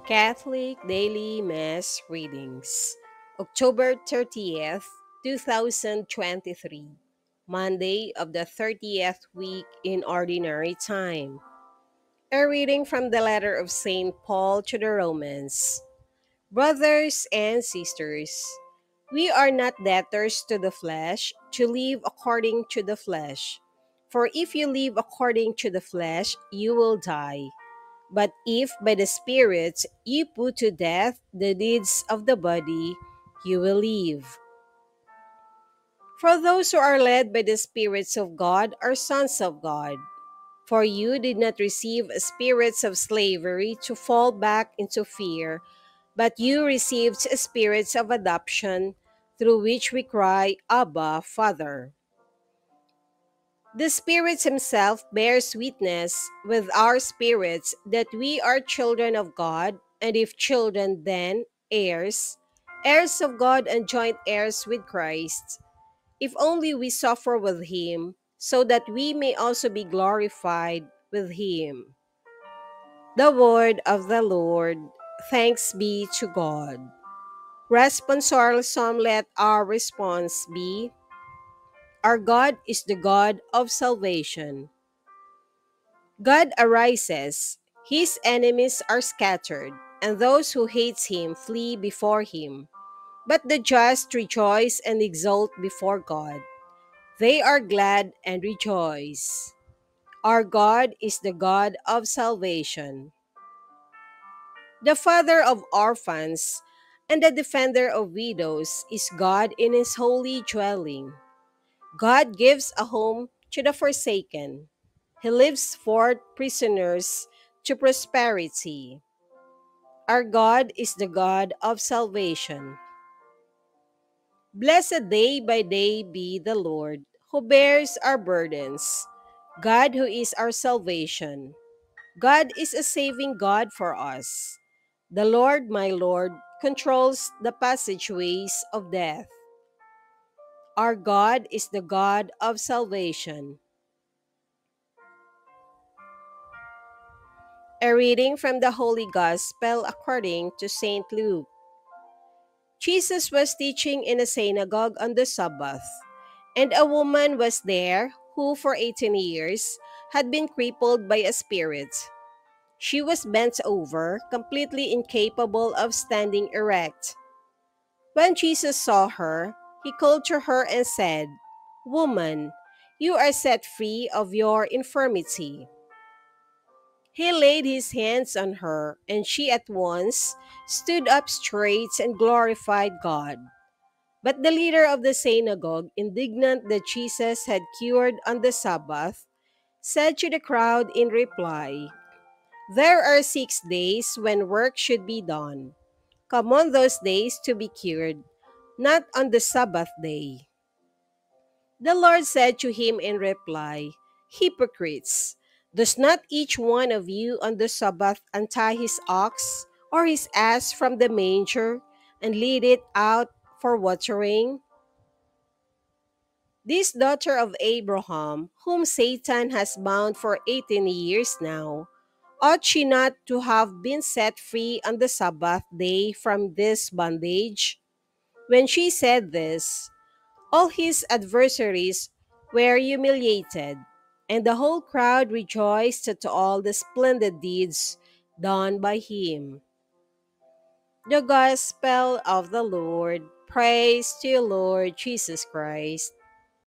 Catholic Daily Mass Readings, October 30th, 2023, Monday of the 30th week in Ordinary Time. A reading from the letter of St. Paul to the Romans. Brothers and sisters, we are not debtors to the flesh to live according to the flesh. For if you live according to the flesh, you will die. But if by the Spirit you put to death the deeds of the body, you will live. For those who are led by the spirits of God are sons of God. For you did not receive spirits of slavery to fall back into fear, but you received spirits of adoption, through which we cry, Abba, Father. The Spirit Himself bears witness with our spirits that we are children of God, and if children, then heirs, heirs of God and joint heirs with Christ, if only we suffer with Him, so that we may also be glorified with Him. The word of the Lord. Thanks be to God. Responsorial Psalm, let our response be, Our God is the God of salvation. God arises, his enemies are scattered, and those who hate him flee before him. But the just rejoice and exult before God. They are glad and rejoice. Our God is the God of salvation. The Father of orphans and the defender of widows is God in his holy dwelling. God gives a home to the forsaken. He lifts forth prisoners to prosperity. Our God is the God of salvation. Blessed day by day be the Lord, who bears our burdens, God who is our salvation. God is a saving God for us. The Lord, my Lord, controls the passageways of death. Our God is the God of salvation. A reading from the Holy Gospel according to St. Luke. Jesus was teaching in a synagogue on the Sabbath, and a woman was there who for 18 years had been crippled by a spirit. She was bent over, completely incapable of standing erect. When Jesus saw her, he called to her and said, Woman, you are set free of your infirmity. He laid his hands on her, and she at once stood up straight and glorified God. But the leader of the synagogue, indignant that Jesus had cured on the Sabbath, said to the crowd in reply, There are 6 days when work should be done. Come on those days to be cured, not on the Sabbath day. The Lord said to him in reply, Hypocrites! Does not each one of you on the Sabbath untie his ox or his ass from the manger and lead it out for watering? This daughter of Abraham, whom Satan has bound for 18 years now, ought she not to have been set free on the Sabbath day from this bondage? When she said this, all his adversaries were humiliated, and the whole crowd rejoiced at all the splendid deeds done by him. The Gospel of the Lord. Praise to you, Lord Jesus Christ.